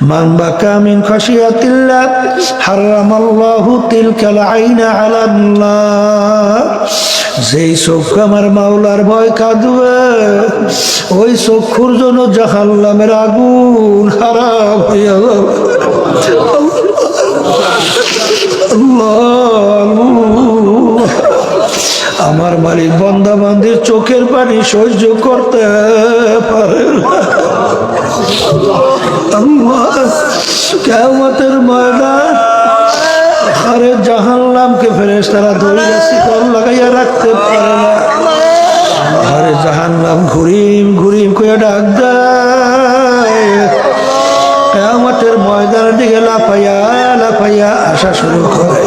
মান বাকা মিন খাশিয়াতিল্লাহ হারামাল্লাহু তিলকাল আইনা আলান নার। যেই চক্ষু আমার মাওলার ভয় কাঁদবে ওই চক্ষুর জন্য জাহান্নামের আগুন হারাম হয়ে যাবে। আমার মালিক বান্দা বান্দির চোখের পানি সহ্য করতে পারে না। কিয়ামতের ময়দান আরে জাহান্নামকে ফেরেশতারা ধরে শিকল লাগাইয়া রাখতে পারে না। আরে জাহান্নাম ঘুরিম ঘুরিম করে ডাক দেয়। কিয়ামতের ময়দানের দিকে লাফাইয়া লাফাইয়া আসা শুরু করে।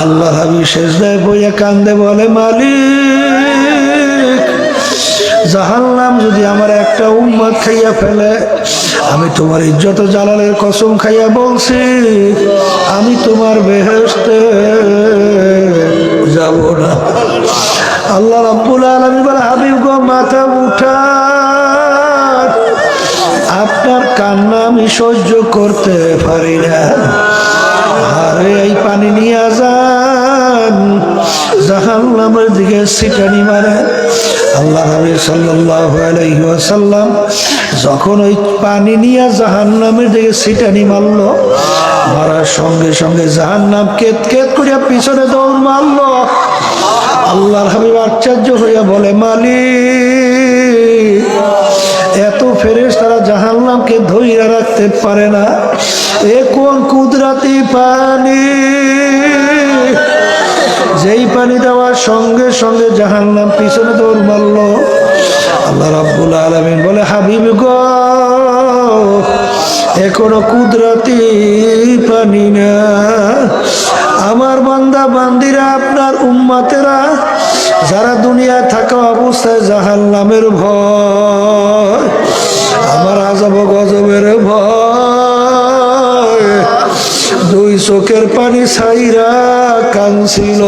আল্লাহ হাবিব সেজদায় বইয়া কান্দে বলে, মালিক জাহান্নাম যদি আমার একটা উম্মত খাইয়া ফেলে, আমি তোমার ইজ্জত জালালের কসম খাইয়া বলছি আমি তোমার বেহেশতে যাব না। আল্লাহ রাব্বুল আলামিন বলে, হাবিব গো মাথা উঠান, আপনার কান্না আমি সহ্য করতে পারি না। আরে এই পানি নিয়ে যান, জাহান্নামের দিকে ছিটানি মারে। আল্লাহ নবী সাল্লাল্লাহু আলাইহি ওয়াসাল্লাম যখন ওই পানি নিয়ে জাহান্নামের দিকে ছিটানি মারলো, মারার সঙ্গে সঙ্গে জাহান্নাম কেত কেত করে পিছনে দৌড় মারলো। আল্লাহর হাবিব আশ্চর্য হইয়া বলে, মালিক এত ফেরেশতারা জাহান্নামকে ধরে রাখতে পারে না, এ কোন কুদরতি পানি, যেই পানি দেওয়ার সঙ্গে সঙ্গে জাহান্নাম পিছনে দৌড় মারল। আল্লাহ রাব্বুল আলামিন বলে, হাবিব গো এখনো কুদরতি পানি না। আমার বান্দা বান্দিরা, আপনার উম্মতেরা যারা দুনিয়ায় থাকা অবস্থায় জাহান্নামের ভয়, আমার আযাব গজবের ভয়, দুই চোখের পানি ছাইরা কাঁদছিল।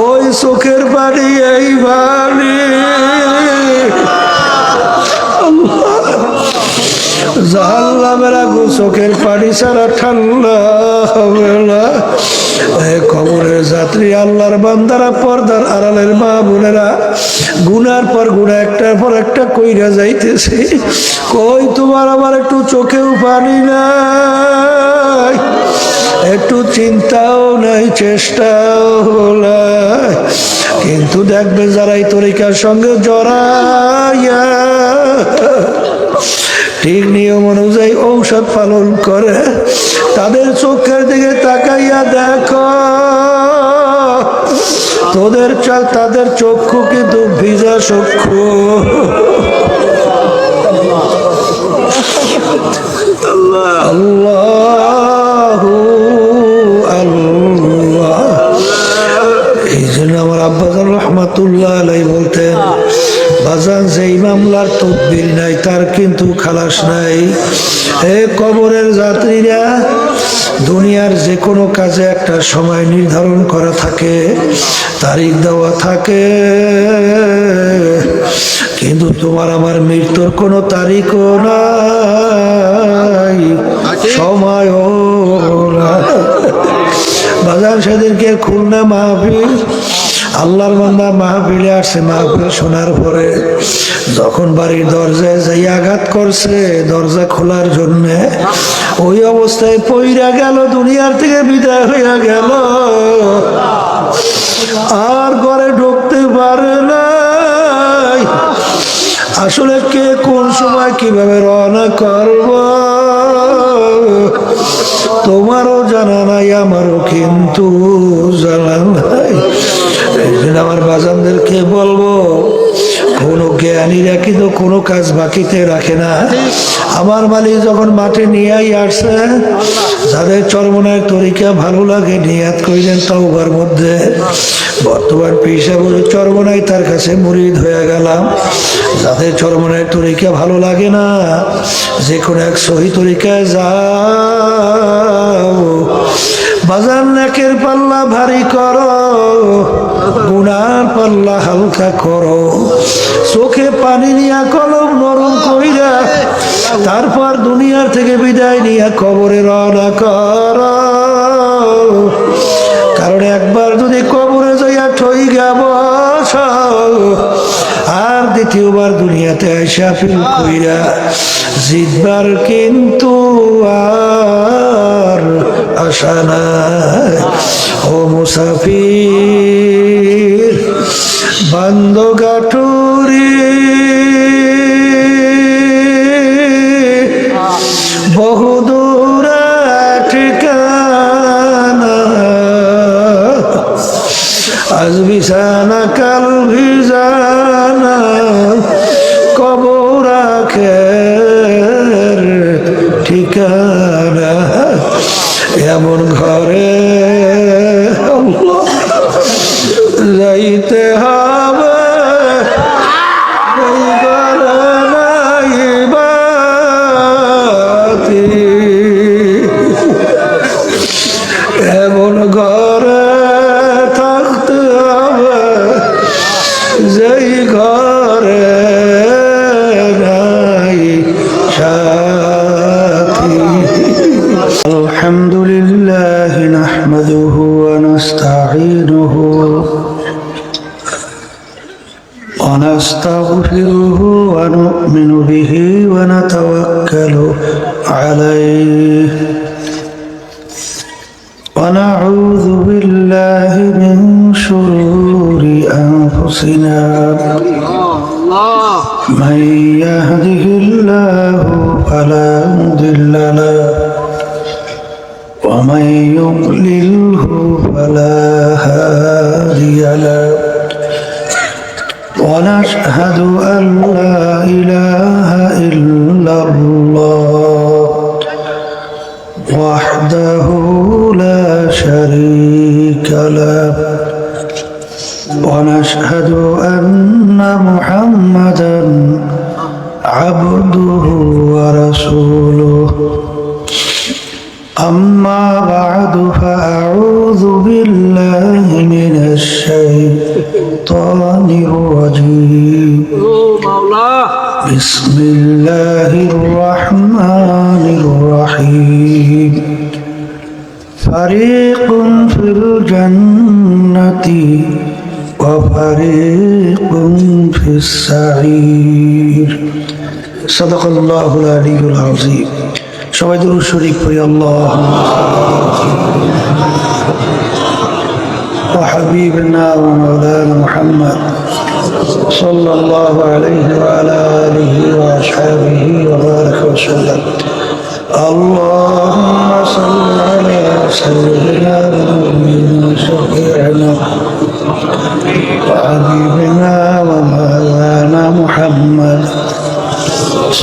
ওই চোখের পানি এই পানি জাহান্নামের আগুন চোখের পানি ছাড়া ঠান্ডা হবে না। কবরের যাত্রী, আল্লাহর বান্দারা, পর্দার আড়ালের মা বোনেরা, গুনার পর গুনাহ একটার পর একটা কইরা যাইতেছে। কই তোমার আমার একটু চোখেও পানি নাই, একটু চিন্তাও নাই, চেষ্টাও নাই। কিন্তু দেখবে যারা এই তরিকার সঙ্গে জড়াইয়া ঠিক নিয়ম অনুযায়ী ঔষধ পালন করে, তাদের চোখের দিকে তাকাইয়া দেখো, তাদের চক্ষু কিন্তু ভিজা চক্ষু। আল্লাহু আল্লাহ। এই জন্য আমার আব্বাজান রাহমাতুল্লাহ আলাইহি বলতেন, বাজান যেই মামলার তদবির নাই তার কিন্তু খালাস নাই। এ কবরের যাত্রীরা, দুনিয়ার যে কোনো কাজে একটা সময় নির্ধারণ করা থাকে, তারিখ দেওয়া থাকে, কিন্তু তোমার আমার মৃত্যুর কোনো তারিখও নাই, সময়ও নাই। বাজার সেদিনকে খুলনা মাহফিল, আল্লাহর বান্দা মাহফিলে আসছে। মাহফিল শোনার পরে যখন বাড়ির দরজায় যাই আঘাত করছে দরজা খোলার জন্যে, ওই অবস্থায় পইরা গেল, দুনিয়ার থেকে বিদায় হইয়া গেল, আর ঘরে ঢুকতে পারে নাই। আসলে কে কোন সময় কিভাবে রওনা করব তোমারও জানা নাই, আমারও কিন্তু জানা নাই। এই জন্য আমার বাজানদেরকে বলবো, কোনো জ্ঞানীরা কিন্তু কোনো কাজ বাকিতে রাখে না। আমার মালিক যখন মাঠে নিয়েই আসছে, যাদের চরমনায়ের তরিকা ভালো লাগে নিয়াত করিলেন তাওবার মধ্যে। বর্তমান পেশাবুর চরমনাই তার কাছে মুরিদ হয়ে গেলাম। যাদের চরমনায়ের তরিকা ভালো লাগে না, যে কোনো এক সহি তরিকায় যাও, বাজার নেকের পাল্লা ভারী করো, গুনার পাল্লা হালকা করো, চোখে পানি নিয়া কলম নরম কইরা তারপর দুনিয়ার থেকে বিদায় নিয়ে কবরে রওনা কর, কারণ একবার যদি কবরে যাইয়া ঠই গেব আর দ্বিতীয়বার দুনিয়াতে আইসা ফিল কইরা জিতবার কিন্তু আর আশা নাই। ও মুসাফির বান্দো গাটুরি বহুদূর ঠিকানা, আজ বিছানা কাল ভিজানা কবর আখের ঠিকানা। এমন ঘরে যাইতে হবে এমন ঘরে থাকতে হবে যেই ঘরে নাই সাথী। আলহামদুলিল্লাহ নাহমাদুহু ওয়া নাস্তাঈনুহু ওয়া নাস্তাগফিরুহু ওয়া নু'মিনু বিহি ওয়া নাতাওয়াক্কালু আলাইহি ونعوذ بالله من شرور أنفسنا من يهده الله فلا مضل له ومن يضلله فلا هادي له ونشهد أن لا إله إلا الله وحده لا شريك له ونشهد أن محمدا عبده ورسوله أما بعد فأعوذ بالله من الشيطان الرجيم بسم الله الرحمن الرحيم فريق في الجنة وفريق في السعير صدق الله العلي العظيم সবাই দুরূদ শরীফ পড়ি আল্লাহুম্মা وحبيبنا ومولانا محمد صلى الله عليه وعلى آله وأصحابه وبارك وسلم اللهم صل على سيدنا ونبينا شفيعنا وحبيبنا ومولانا محمد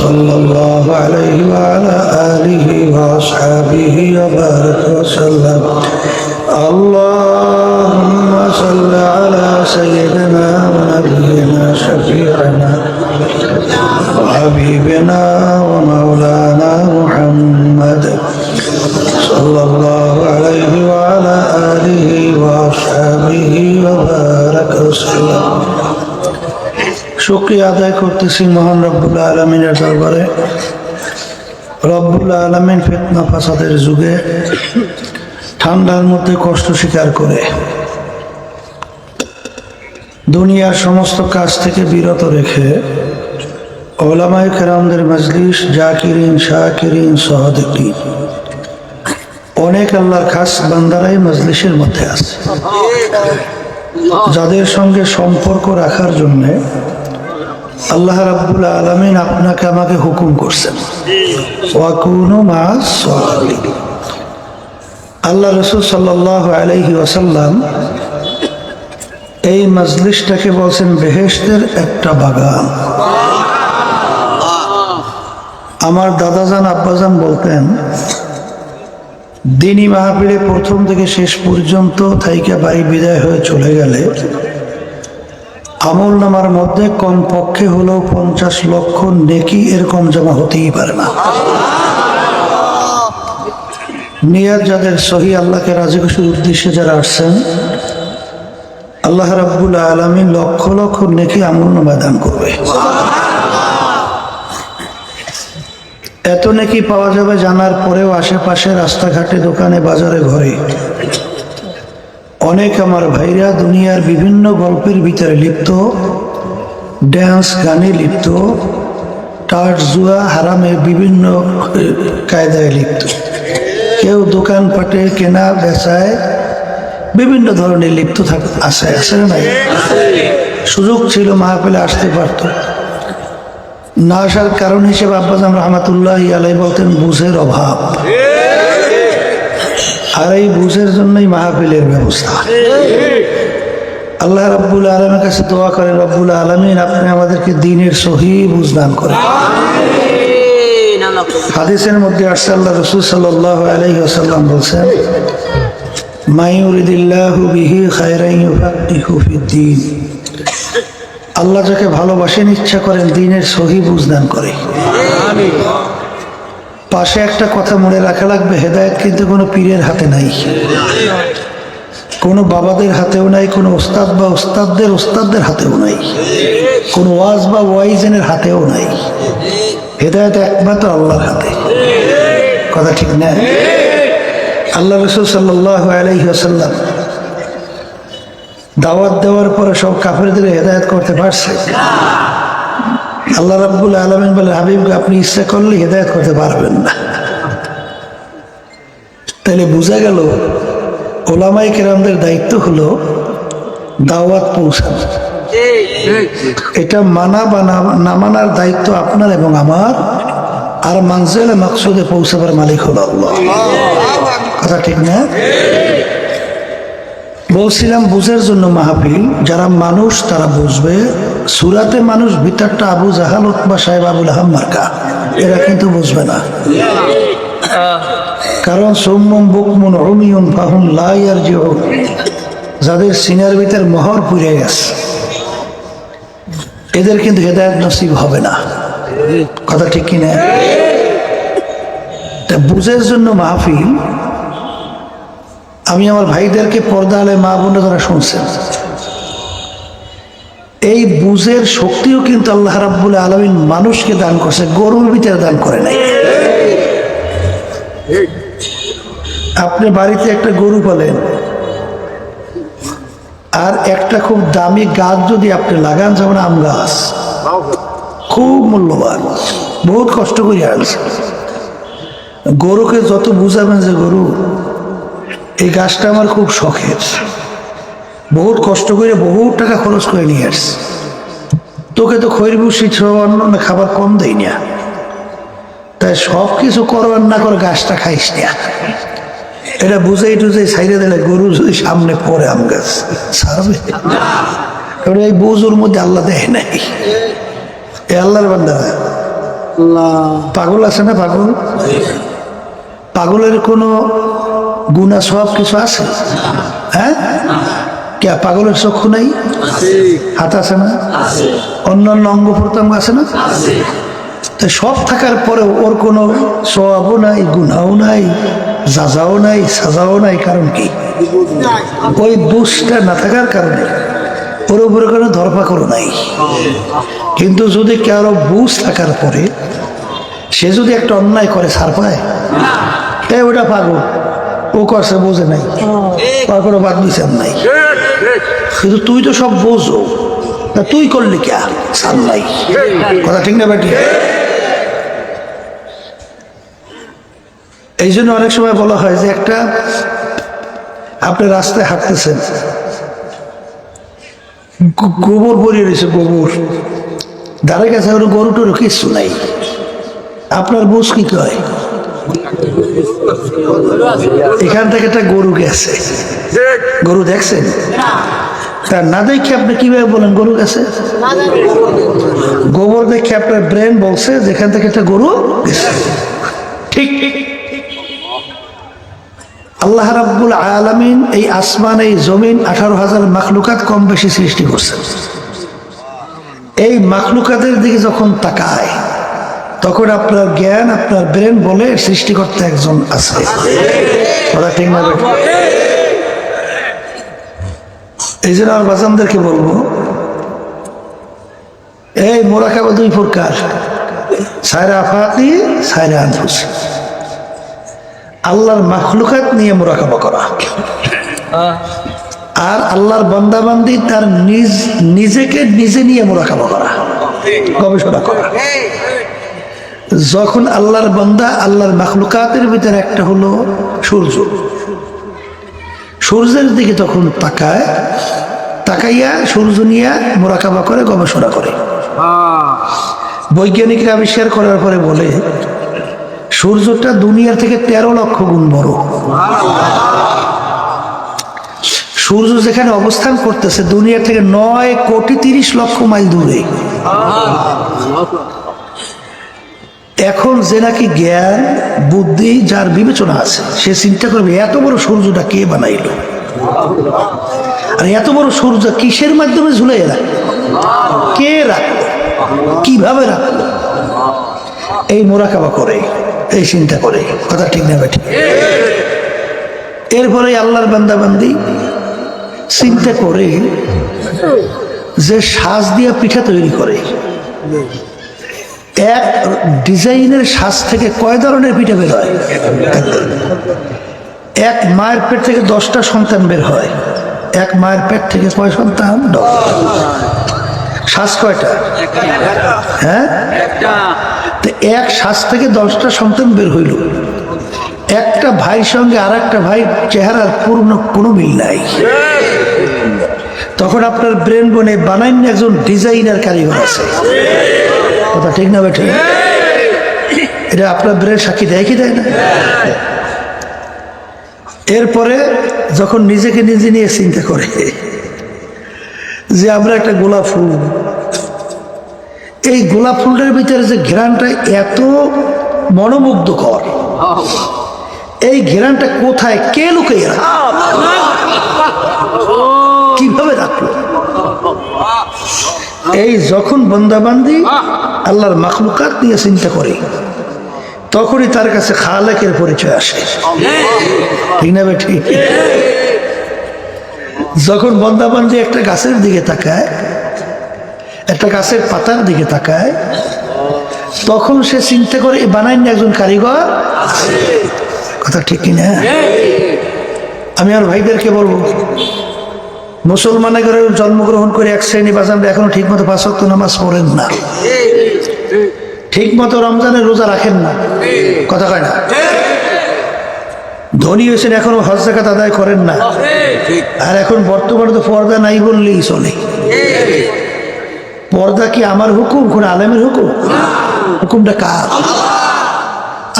صلى الله عليه وعلى آله وأصحابه وبارك وسلم اللهم صل على سيدنا ونبينا شفيعنا وحبيبنا ومولانا محمد صلى الله عليه وعلى آله وأصحابه وبارك وسلم শুকরিয়া আদায় করতেছি মহান রব্বুল আলামিনের দরবারে। রব্বুল আলামিন ফিতনা ফাসাদের যুগে ঠান্ডার মধ্যে কষ্ট স্বীকার করে দুনিয়ার সমস্ত কাজ থেকে বিরত রেখে ওলামায়ে কেরামদের মজলিস জাকিরিন শাকিরিন সাদিকিন অনেক আল্লাহর খাস বান্দারাই মজলিসের মধ্যে আছে, যাদের সঙ্গে সম্পর্ক রাখার জন্য আল্লাহ রাব্বুল আলামিন আপনাকে আমাকে হুকুম করছেন ওয়াকুনু মা'আস সাদিকিন। আল্লাহ রাসূল সাল্লাল্লাহু আলাইহি ওয়াসাল্লাম এই মজলিসটাকে বলছেন বেহেশতের একটা বাগান। আমার দাদাজান আব্বাজান বলতেন দিনী মাহফিলে প্রথম থেকে শেষ পর্যন্ত থাইকা বাড়ি বিদায় হয়ে চলে গেলে আমল নামার মধ্যে কমপক্ষে হলেও 50 লক্ষ নেকি এরকম জমা হতেই পারে না। নিয়াত যাদের সহি, আল্লাহকে রাজি খুশির উদ্দেশ্যে যারা আসছেন, আল্লাহ রাব্বুল আলামিন লক্ষ লক্ষ নেকি আমল নামায় দান করবে। এত নাকি পাওয়া যাবে জানার পরেও আশেপাশে রাস্তাঘাটে দোকানে বাজারে ঘরে অনেক আমার ভাইরা দুনিয়ার বিভিন্ন গল্পের ভিতরে লিপ্ত, ড্যান্স গানে লিপ্ত, টাট জুয়া হারামে বিভিন্ন কায়দায় লিপ্ত। কেউ দোকানপাটে কেনা বেচায় বিভিন্ন ধরনের লিপ্ত আছে না? সুযোগ ছিল মাহফিলে আসতে পারত না, আসার কারণ হিসেবে আব্বাজান রহমাতুল্লাহ আলাইহি বলতেন বুঝের অভাব। আর এই বুঝের জন্যই মাহফিলের ব্যবস্থা। আল্লাহ রাব্বুল আলামিনের কাছে দোয়া করেন, রব্বুল আলামিন আপনি আমাদেরকে দ্বীনের সহি বুঝ দান করেন। হাদিসের মধ্যে আসছে আল্লাহ রাসূল সাল্লাল্লাহু আলাইহি ওয়াসাল্লাম বলেন, মা ইউরিদিল্লাহু বিহি খায়রান ইউফাক্কিহু ফিদ্দীন। আল্লাহ যাকে ভালোবাসেন, ইচ্ছা করেন, দ্বীনের সহি বুঝ দান করে। আমিন। পাশে একটা কথা মনে রাখা লাগবে, হেদায়েত কিন্তু কোনো পীরের হাতে নাই, কোনো বাবাদের হাতেও নাই, কোনো ওস্তাদ বা ওস্তাদদের হাতেও নাই, কোনো ওয়াজ বা ওয়াইজেনের হাতেও নাই। হেদায়েত একমাত্র আল্লাহর হাতে। কথা ঠিক না? আল্লাহ রাসূল সাল্লাল্লাহু আলাইহি ওয়াসাল্লাম দাওয়াত দেওয়ার পরে সব কাফেরদের হেদায়েত করতে পারছে? আল্লাহ রাব্বুল আলামিন বলে, হাবিবকে আপনি ইচ্ছা করলে হেদায়েত করতে পারবেন না। তাহলে বোঝা গেল ওলামায়ে কেরামদের দায়িত্ব হলো দাওয়াত পৌঁছানো। এটা মানা বা না মানার দায়িত্ব আপনার এবং আমার। আর মানজিলে মাকসুদে পৌঁছাবার মালিক হলো আল্লাহ। কথা ঠিক না? বলছিলাম বুঝের জন্য মাহফিল। যারা মানুষ তারা বুঝবে। সুরাতে মানুষ, ভিতরটা আবু জাহাল, উতবা সাহেব, আবুল আহাব মার্কা, এরা কিন্তু বুঝবে না। কারণ সুম্মুম বুকমুন উমিয়ুন ফাহুম লা ইয়ারজিউন, যাদের সিনার ভিতর মোহর পুড়ে গেছে এদের কিন্তু হেদায়েত নসিব হবে না। কথা ঠিক কিনা? তা বুঝের জন্য মাহফিল। আমি আমার ভাইদেরকে পর্দা আলে মা বোনরা যারা শুনছেন, এই বুঝের শক্তিও কিন্তু আল্লাহ রাব্বুল আলামিন মানুষকে দান করছে, গরুর ভিতরে দান করে নাই। আপনি বাড়িতে একটা গরু পালেন, আর একটা খুব দামি গাছ যদি আপনি লাগান, যেমন আম গাছ, খুব মূল্যবান, বহুত কষ্ট করে আনছে। গরুকে যত বুঝাবেন যে গরু এই গাছটা আমার খুব শখের, বহুত কষ্ট করে বহুত টাকা খরচ করে নিয়ে আসছে, তোকে তো খৈর ভুষি অন্য খাবার কম দেই না, তাই সব কিছু করবার না করে গাছটা খাইস না। এটা বুঝেই টুঝে সাইডে দিলে গরু যদি সামনে পড়ে আম গাছ ছাড়বে? কারণ এই বুঝুর মধ্যে আল্লাহ দেয় নাই। এ আল্লাহর বান্দারা পাগল আছে না? পাগলের কোনো গুনাহ সব কিছু আছে? হ্যাঁ, কে পাগলের চক্ষু নাই? হাত আছে না? অন্যান্য অঙ্গ প্রত্যঙ্গ আছে না? তাই সব থাকার পরেও ওর কোনো সওয়াবও নাই, গুনাহও নাই, যাজাও নাই, সাজাও নাই। কারণ কি? ওই বুঝটা না থাকার কারণে ওর উপরে কোনো ধরপাকড় নাই। কিন্তু যদি কারো বুঝ থাকার পরে সে যদি একটা অন্যায় করে, ছাড় পায়? তাই ওটা পাগল, ও করছে, বোঝে নাই, তার কোনো বাদ বিচার নাই। কিন্তু তুই তো সব বোঝো, তা তুই করলি কে? ছাড় নাই। কথা ঠিক না বেটি? এই জন্য অনেক সময় বলা হয় যে একটা আপনি রাস্তায় হাঁটতেছেন, গোবর ভরিয়ে রয়েছে, গোবর ধারে কাছে গরু টরু কিছু নাই, আপনার বুঝ কি কয়? এখান থেকে একটা গরু গেছে, গরু দেখছেন? তা না দেখে আপনি কিভাবে বলেন গরু গেছে? গোবর দেখে আপনার ব্রেন বলছে যেখান থেকে একটা গরু গেছে। ঠিক আল্লাহ রাব্বুল আলামিন এই আসমান, এই জমিন 18,000 মাখলুকাত কম বেশি সৃষ্টি করছেন। এই মাখলুকাতের দিকে যখন তাকায় তখন আপনার জ্ঞান, আপনার ব্রেন বলে সৃষ্টিকর্তা একজন আছে। ঠিক না? এই জন্য আমার বাজানদেরকে বলবো, এই মুরাকাবা 2 প্রকার। সায়রা আফাকি সায়রা আনফুসি, আল্লাহর মাখলুকাত নিয়ে মুরাকাবা করা, আর আল্লাহর বান্দাবান্দি তার নিজেকে নিজে নিয়ে মুরাকাবা করা, গবেষণা করা। যখন আল্লাহর বান্দা আল্লাহর মাখলুকাতের ভিতরে একটা হলো সূর্য, সূর্যের দিকে তখন তাকাইয়া সূর্য নিয়ে মুরাকাবা করে, গবেষণা করে। বৈজ্ঞানিকরা আবিষ্কার করার পরে বলে সূর্যটা দুনিয়ার থেকে 13 লক্ষ গুণ বড়। সূর্য যেখানে অবস্থান করতেছে দুনিয়ার থেকে 9,30,00,000 মাইল দূরে। এখন যে নাকি জ্ঞান বুদ্ধি যার বিবেচনা আছে সে চিন্তা করবে এত বড় সূর্যটা কে বানাইল, আর এত বড় সূর্য কিসের মাধ্যমে ঝুলে রাখলো, কে রাখলো, কিভাবে রাখলো, এই মুরাকাবা করে, এই চিন্তা করে। কথা ঠিক না বেঠিক? এরপরে আল্লাহর বান্দাবান্দি চিন্তা করে যে সাজ দিয়া পিঠা তৈরি করে, এক ডিজাইনের সাজ থেকে কয় ধরনের পিঠা বের হয়? এক মায়ের পেট থেকে 10টা সন্তান বের হয়। এক মায়ের পেট থেকে কয় সন্তান? 10। শ্বাস কয়টা? হ্যাঁ, তো এক শ্বাস থেকে 10টা সন্তান বের হইল। একটা ভাইয়ের সঙ্গে আর একটা ভাই চেহারার পূর্ণ কোনো মিল নাই। তখন আপনার ব্রেন বনে বানাইন একজন ডিজাইনার কারিগর আছে। কথা ঠিক না বেঠিক? এটা আপনার ব্রেন সাক্ষী দেয় কি দেয় না? এরপরে যখন নিজেকে নিজে নিয়ে চিন্তা করে যে আমরা একটা গোলাপ ফুল, এই গোলাপ ফুলটার ভিতরে যে ঘ্রাণটা এত মনোমুগ্ধকর, এই ঘ্রাণটা কোথায়, কে লুকিয়ে রাখে, কিভাবে রাখলো? এই যখন বান্দাবান্দি আল্লাহর মাখলুকাত নিয়ে চিন্তা করে তখনই তার কাছে খালেকের পরিচয় আসে। ঠিক না বেঠিক? যখন বান্দাবান্দি একটা গাছের দিকে তাকায়, একটা গাছের পাতার দিকে তাকায়, তখন সে চিন্তা করে বানাইন একজন কারিগর। কথা ঠিক কিনা? আমি আমার ভাইদেরকে বলবো, মুসলমানের ঘরে জন্মগ্রহণ করে এক শ্রেণী বাজানরা এখনো ঠিক মতো 5 ওয়াক্ত নামাজ পড়েন না, ঠিক মতো রমজানের রোজা রাখেন না। কথা কয় না? ধনী হয়েছেন এখনো হজ যাকাত আদায় করেন না। আর এখন বর্তমানে তো পর্দা নাই বললেই চলে। পর্দা কি আমার হুকুম, কোন আলেমের হুকুম? হুকুমটা কার?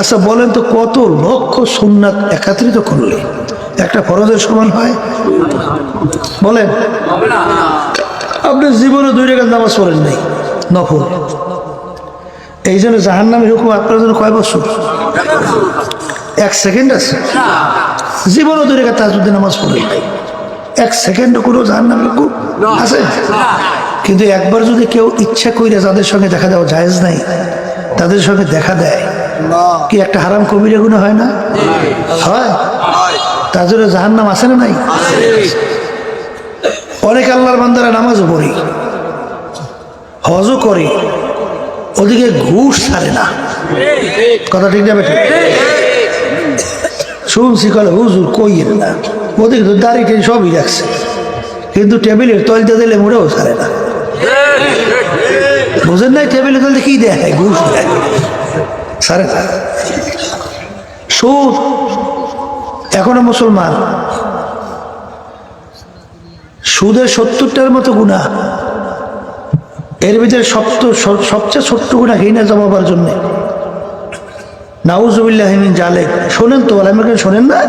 আচ্ছা বলেন তো, কত লক্ষ সুন্নাত একত্রিত করলে একটা ফরজের সমান হয়? বলেন। আপনি জীবনে 2 রাকাত নামাজ পড়েন নাই নফল, এই জন্য জাহান্নামের হুকুম আপনার জন্য কয় বছর? 1 সেকেন্ড আছে? জীবনে 2 রাকাত তাহাজ্জুদের নামাজ পড়েন নাই, 1 সেকেন্ডও কোনো জাহান্নামের হুকুম আছে? কিন্তু একবার যদি কেউ ইচ্ছা কইরা যাদের সঙ্গে দেখা দেওয়া জায়েজ নাই তাদের সঙ্গে দেখা দেয়, কি একটা হারাম কবিরা গুনাহ হয় না? হয়। তার জন্য জাহান্নাম আছে না নাই? অনেক আল্লাহর বান্দারা নামাজও পড়ি, হজও করি, ওদিকে ঘুষ ছাড়ে না। কথা ঠিক যাবে? ঠিক শুনছি কলে হুজুর কইয়েন না, ওদিকে তো দাড়িটা সবই রাখছে, কিন্তু টেবিলের তলতে দিলে মোটেও ছাড়ে না। বুঝেন নাই? টেবিলের তলতে কি দেয়? ঘুষ দেয়, ছাড়ে না। সুদ এখনো মুসলমান, সুদের 70টার মতো গুনাহ, এর ভিতরে সবচেয়ে ছোট্ট গুনাহ ঘৃণা জমাবার জন্য। নাউজুবিল্লাহ মিন জালিক। শোনেন তো, আলেমরা শোনেন না?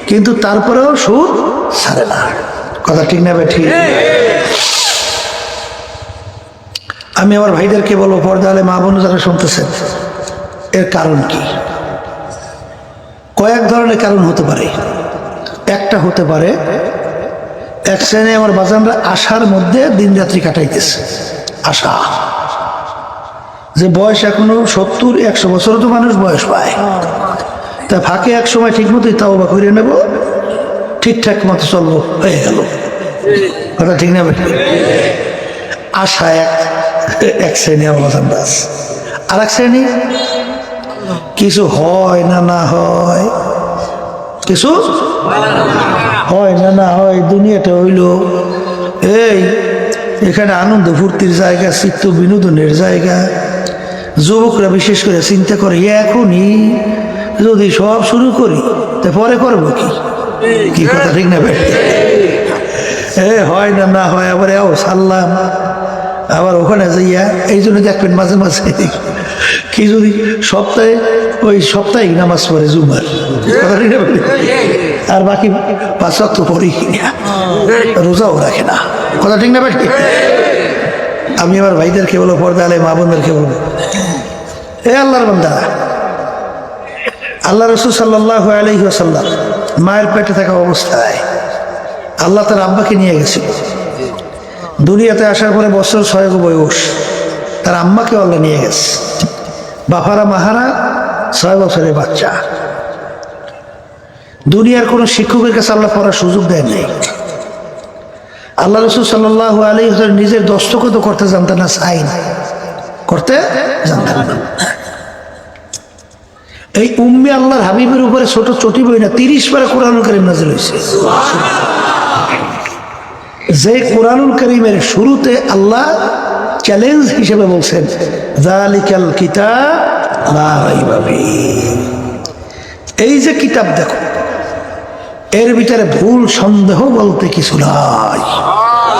কিন্তু তারপরেও সুদ ছাড়ে না। কথা ঠিক না বেঠিক? আমি আমার ভাইদেরকে বলবো, পর্দা আলে মা বোন যারা শুনতেছেন, এর কারণ কি? কয়েক ধরনের কারণ হতে পারে। একটা হতে পারে, এক শ্রেণী আমার বাজানরা আশার মধ্যে দিন রাত্রি কাটাইতেছে। আশা যে বয়স এখনো 70-100 বছরও তো মানুষ বয়স পায়, তা ফাঁকে এক সময় ঠিক মতোই তাওবা করে নেব, ঠিকঠাক মতো চলবো, হয়ে গেল। কথা ঠিক না? আশা এক, এক শ্রেণী অবদান দাস। আর এক শ্রেণী কিছু হয় না না হয়, কিছু হয় না না হয়, দুনিয়াটা হইল এই এখানে আনন্দ ফুর্তির জায়গা, চিত্ত বিনোদনের জায়গা। যুবকরা বিশেষ করে চিন্তা করে এখনই যদি সব শুরু করি তা পরে করবো কি? কি কথা ঠিক না ভাই? হয় না না হয়, আবার এও সারলাম, আবার ওখানে যাইয়া এই জন্য দেখবেন মাঝে মাঝে কি যদি সপ্তাহে ওই সাপ্তাহিক নামাজ পড়ে জুমার, কথা ঠিক না ভাই? আর বাকি 5 ওয়াক্ত পড়ি না, রোজাও রাখে না, কথা ঠিক না ভাই? আমি আমার ভাইদেরকে বলবো, পর্দা আলে মা বোনদেরকে বলবো, আল্লাহর বান্দা, আল্লাহ রাসূল সাল্লাল্লাহু আলাইহি ওয়াসাল্লাম মায়ের পেটে থাকা অবস্থায় আল্লাহ তার আব্বাকে নিয়ে গেছিল। দুনিয়াতে আসার পরে বছর 6 বয়স, তার আম্মাকে আল্লাহ নিয়ে গেছে। বাফারা মাহারা 6 বছরের বাচ্চা। দুনিয়ার কোনো শিক্ষকের কাছে আল্লাহ পড়ার সুযোগ দেয় নাই। আল্লাহ রাসূল সাল্লাল্লাহু আলাইহি ওয়াসাল্লাম নিজের দস্তখত করতে জানতেন না, সাইন করতে জানতেন না। এই উম্মে আল্লাহর হাবিবের উপরে ছোট চটি বই না 30 পারা কোরআনুল কারীম নাযিল হয়েছে। যে কোরআনুল কারীমের শুরুতে আল্লাহ চ্যালেঞ্জ হিসেবে বলছেন যালিকাল কিতাব লা রাইবা ফীহি, এই যে কিতাব দেখো, এর ভিতরে ভুল সন্দেহ বলতে কিছু নাই।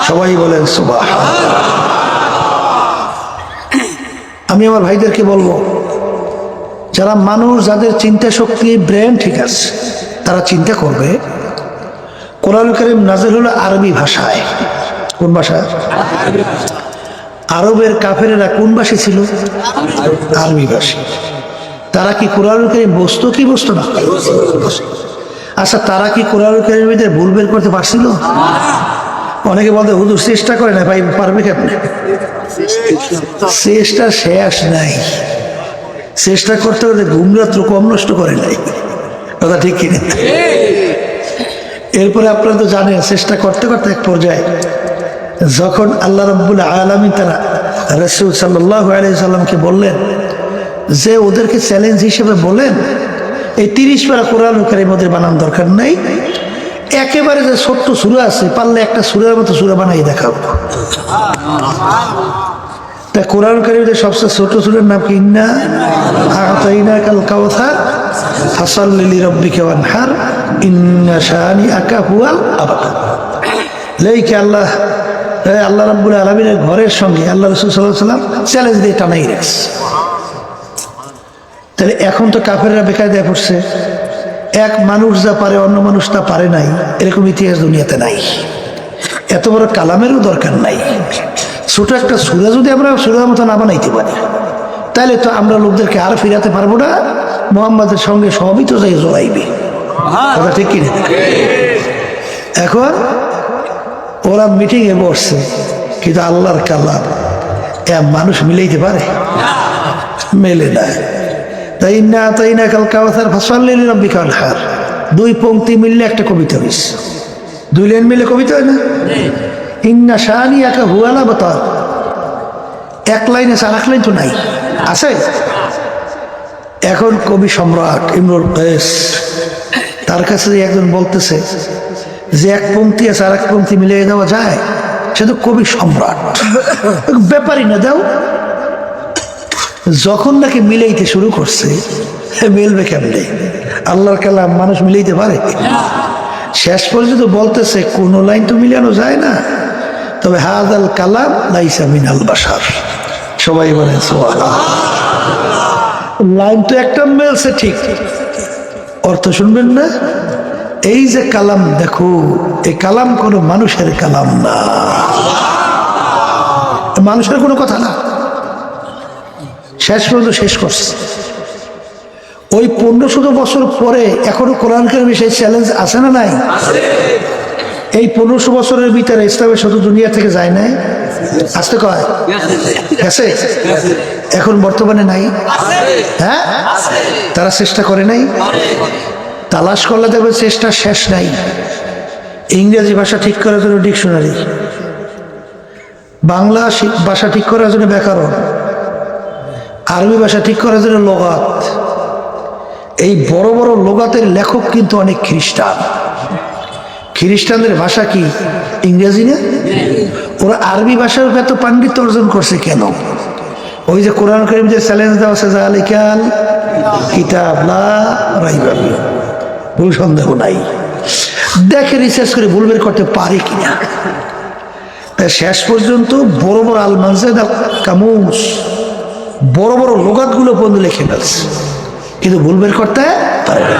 সবাই বলেন সুবহানাল্লাহ। আমি আমার ভাইদেরকে বলবো, যারা মানুষ, যাদের চিন্তা শক্তি, ব্রেন ঠিক আছে, তারা চিন্তা করবে কোরআন কারীম নাযিল হলো আরবি ভাষায়। কোন ভাষা? আরবের কাফেরেরা কোন ভাষী ছিল? আরবি ভাষী। তারা কি কোরআন কারীম বুঝতো কি বুঝতো না? আচ্ছা, তারা কি কোরআন কারীমের ভিতরে ভুল বের করতে পারছিল? অনেকে বলতে হুজুর চেষ্টা করে না, ভাই পারবে কেমন? চেষ্টা শেষ নাই। চেষ্টা করতে করতে ঘুম রাত্র কম নষ্ট করে নাই, কথা ঠিক কিনা? এরপরে আপনারা তো জানেন, চেষ্টা করতে করতে এক পর্যায়ে যখন আল্লাহ রাব্বুল আলামিন তারা রাসূল সাল্লাল্লাহু আলাইহি সাল্লামকে বললেন যে ওদেরকে চ্যালেঞ্জ হিসেবে বলেন এই 30 পারা কোরআন কারীম ওদের বানানোর দরকার নাই, একেবারে যে ছোট্ট সূরা আছে, পারলে একটা সূরার মতো সূরা বানাই দেখাবো। তা কোরআন কারীমের সবচেয়ে ছোট সূরার নাম কি? ইন্না আ'তাইনাকাল কাউসার ফাসাল্লি লিরাব্বিকা ওয়ানহার ইন্না শানিআকা হুয়াল আবতার। লেখে আল্লাহ রাব্বুল আলামিনের ঘরের সঙ্গে আল্লাহ রাসূল সাল্লাল্লাহু আলাইহি ওয়াসাল্লাম চ্যালেঞ্জ দিয়ে টানাই রাখছে। তাহলে এখন তো কাফেররা বেকায়দায় পড়ছে, এক মানুষ যা পারে অন্য মানুষ তা পারে নাই, এরকম ইতিহাস দুনিয়াতে নাই। এত বড় কালামেরও দরকার নাই। ছোট একটা সূরা যদি আমরা সূরার মতো না বানাইতে পারি, তাহলে তো আমরা লোকদেরকে আর ফিরাতে পারবো না। মুহাম্মাদের সঙ্গে সবই তো যাই জড়াইবে, কথা ঠিক কিনা? এখন ওরা মিটিংয়ে বসছে, কিন্তু আল্লাহর কালাম মানুষ মিলাইতে পারে? মেলে না। তাই ইন্না আ'তাইনাকাল কাউসার ফাসাল্লি লিরাব্বিকা ওয়ানহার, 2 পংক্তি মিললে একটা কবিতা হইছে, 2 লাইন মিলে কবিতা হয় না? ইন্না শানিআকা হুয়াল আবতার, 1 লাইন আছে, আর 1 লাইন তো নাই, আছে? এখন কবি সম্রাট ইমরুল কায়েস, তার কাছে একজন বলতেছে যে 1 পংক্তি আছে আর 1 পংক্তি মিলিয়ে দেওয়া যায়, সে তো কবি সম্রাট, ব্যাপারই না দাও। যখন নাকি মিলাইতে শুরু করছে, মিলবে কেমনে? আল্লাহর কালাম মানুষ মিলাইতে পারে? শেষ পর্যন্ত বলতেছে কোন লাইন তো মিলানো যায় না, তবে হাযাল কালাম লাইসা মিনাল বাশার। সবাই বলেন সুবহানাল্লাহ। লাইন তো একটা মিলছে ঠিক, অর্থ শুনবেন না? এই যে কালাম দেখো, এই কালাম কোনো মানুষের কালাম না, মানুষের কোনো কথা না। শেষ পর্যন্ত শেষ করছে। ওই 1500 বছর পরে এখনো কোরআন কারীমে সেই চ্যালেঞ্জ আছে না নাই? এই 1500 বছরের ভিতরে ইসলামের শুধু দুনিয়া থেকে যায় নাই, আসতে কয় গেছে, এখন বর্তমানে নাই। হ্যাঁ, তারা চেষ্টা করে নাই? তালাশ করলে দেখবে চেষ্টা শেষ নাই। ইংরেজি ভাষা ঠিক করার জন্য ডিকশনারি, বাংলা ভাষা ঠিক করার জন্য ব্যাকরণ, আরবি ভাষা ঠিক করার জন্য লোগাত। এই বড় বড় লোগাতের লেখক কিন্তু অনেক খ্রিস্টান। খ্রিস্টানদের ভাষা কি ইংরেজি না? ওরা আরবি ভাষার উপর এত পাণ্ডিত্য অর্জন করছে কেন? ওই যে কোরআন কারীম যে চ্যালেঞ্জ দেওয়া আছে, জালিকাল কিতাব লা রাইবা ফিহি, ভুল সন্দেহ নাই। দেখে রিসার্চ করে ভুল বের করতে পারে কিনা। তাই শেষ পর্যন্ত বড় বড় আল মানজাদ আল কামুস বড় বড় লোগাতগুলো বন্ধু লিখে ফেলছে, কিন্তু ভুল বের করতে পারে না।